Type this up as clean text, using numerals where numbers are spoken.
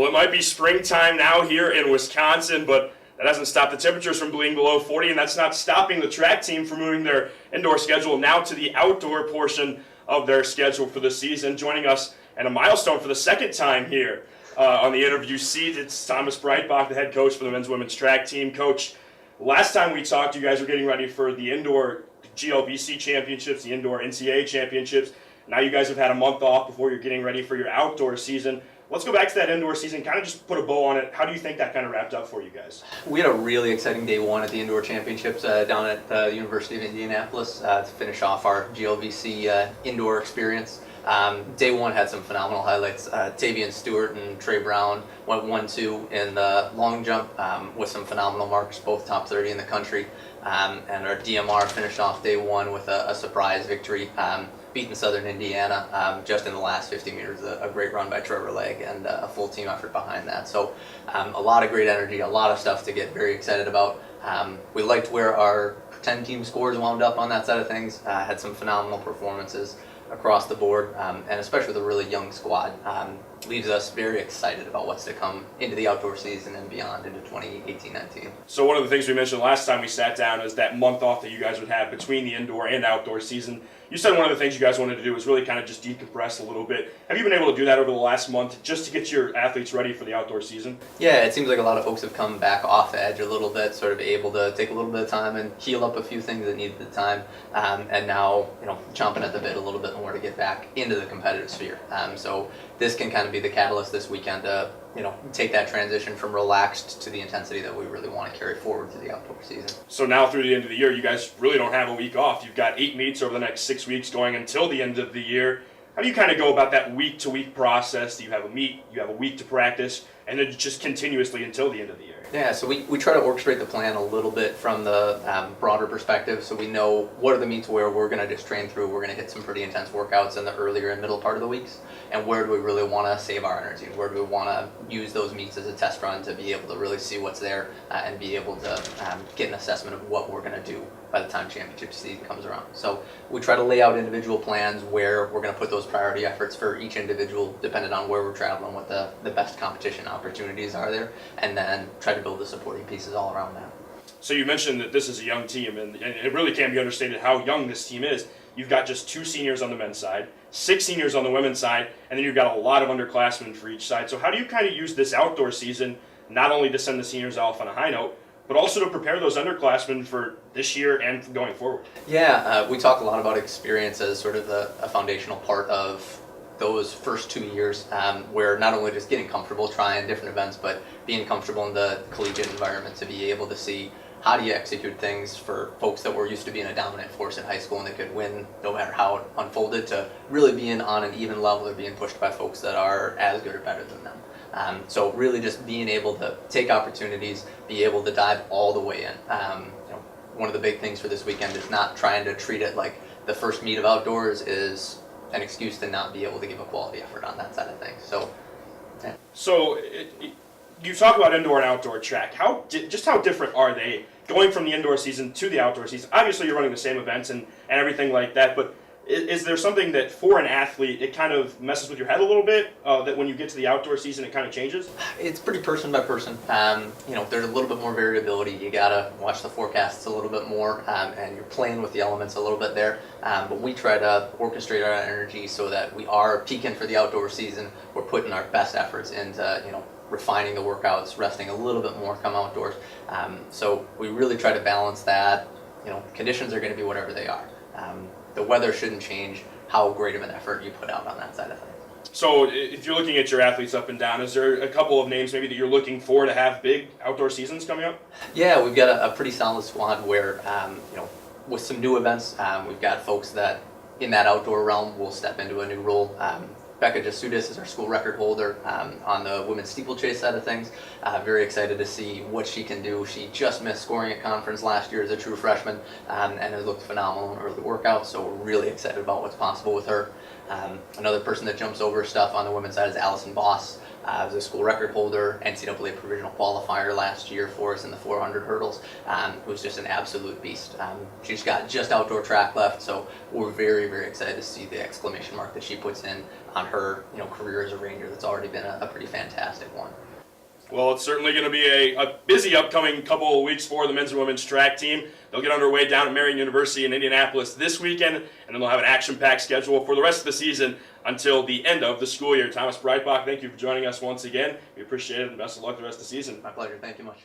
Well, it might be springtime now here in Wisconsin, but that hasn't stopped the temperatures from being below 40, and that's not stopping the track team from moving their indoor schedule now to the outdoor portion of their schedule for the season. Joining us and a milestone for the second time here on the interview seat, it's Thomas Breitbach, the head coach for the men's women's track team. Coach, last time we talked, you guys were getting ready for the indoor GLBC championships, the indoor NCAA championships. Now you guys have had a month off before you're getting ready for your outdoor season. Let's go back to that indoor season, kind of just put a bow on it. How do you think that kind of wrapped up for you guys? We had a really exciting day one at the indoor championships down at the University of Indianapolis to finish off our GLVC indoor experience. Day one had some phenomenal highlights. Tavian Stewart and Trey Brown went 1-2 in the long jump with some phenomenal marks, both top 30 in the country. And our DMR finished off day one with a surprise victory, beating Southern Indiana just in the last 50 meters. A great run by Trevor Legg and a full team effort behind that. So a lot of great energy, a lot of stuff to get very excited about. We liked where our 10-team scores wound up on that side of things. Had some phenomenal performances across the board, and especially with a really young squad. Leaves us very excited about what's to come into the outdoor season and beyond into 2018-19. So one of the things we mentioned last time we sat down is that month off that you guys would have between the indoor and outdoor season. You said one of the things you guys wanted to do was really kind of just decompress a little bit. Have you been able to do that over the last month just to get your athletes ready for the outdoor season? Yeah, it seems like a lot of folks have come back off the edge a little bit, sort of able to take a little bit of time and heal up a few things that needed the time, and now, chomping at the bit a little bit more to get back into the competitive sphere. So this can kind of be the catalyst this weekend to take that transition from relaxed to the intensity that we really want to carry forward to the outdoor season. So now through the end of the year, you guys really don't have a week off. You've got 8 meets over the next 6 weeks going until the end of the year. How do you kind of go about that week-to-week process? Do you have a meet, you have a week to practice, and then just continuously until the end of the year? Yeah, so we try to orchestrate the plan a little bit from the broader perspective, so we know what are the meets where we're going to just train through. We're going to hit some pretty intense workouts in the earlier and middle part of the weeks, and where do we really want to save our energy? Where do we want to use those meets as a test run to be able to really see what's there and be able to get an assessment of what we're going to do by the time championship season comes around. So we try to lay out individual plans where we're going to put those priority efforts for each individual, depending on where we're traveling, what the best competition opportunities are there, and then try to build the supporting pieces all around that. So you mentioned that this is a young team, and it really can't be understated how young this team is. You've got just 2 seniors on the men's side, 6 seniors on the women's side, and then you've got a lot of underclassmen for each side. So how do you kind of use this outdoor season not only to send the seniors off on a high note, but also to prepare those underclassmen for this year and going forward? Yeah, we talk a lot about experience as sort of a foundational part of those first 2 years, where not only just getting comfortable trying different events, but being comfortable in the collegiate environment to be able to see how do you execute things for folks that were used to being a dominant force in high school and they could win no matter how it unfolded, to really being on an even level or being pushed by folks that are as good or better than them. So really just being able to take opportunities, be able to dive all the way in. One of the big things for this weekend is not trying to treat it like the first meet of outdoors is an excuse to not be able to give a quality effort on that side of things. So, yeah. So you talk about indoor and outdoor track. How different are they going from the indoor season to the outdoor season? Obviously, you're running the same events and everything like that, but is there something that for an athlete it kind of messes with your head a little bit, that when you get to the outdoor season it kind of changes? It's pretty person by person. There's a little bit more variability. You gotta watch the forecasts a little bit more, and you're playing with the elements a little bit there. But we try to orchestrate our energy so that we are peaking for the outdoor season. We're putting our best efforts into refining the workouts, resting a little bit more come outdoors. So we really try to balance that. Conditions are going to be whatever they are. The weather shouldn't change how great of an effort you put out on that side of things. So if you're looking at your athletes up and down, is there a couple of names maybe that you're looking for to have big outdoor seasons coming up? Yeah, we've got a pretty solid squad where, with some new events, we've got folks that in that outdoor realm will step into a new role. Becca Jasudis is our school record holder on the women's steeplechase side of things. Very excited to see what she can do. She just missed scoring at conference last year as a true freshman, and has looked phenomenal in early workouts, so we're really excited about what's possible with her. Another person that jumps over stuff on the women's side is Allison Boss, Was a school record holder, NCAA provisional qualifier last year for us in the 400 hurdles. Who's just an absolute beast. She's got just outdoor track left, so we're very, very excited to see the exclamation mark that she puts in on her career as a ranger. That's already been a pretty fantastic one. Well, it's certainly going to be a busy upcoming couple of weeks for the men's and women's track team. They'll get underway down at Marion University in Indianapolis this weekend, and then they'll have an action-packed schedule for the rest of the season until the end of the school year. Thomas Breitbach, thank you for joining us once again. We appreciate it, and best of luck the rest of the season. My pleasure. Thank you much.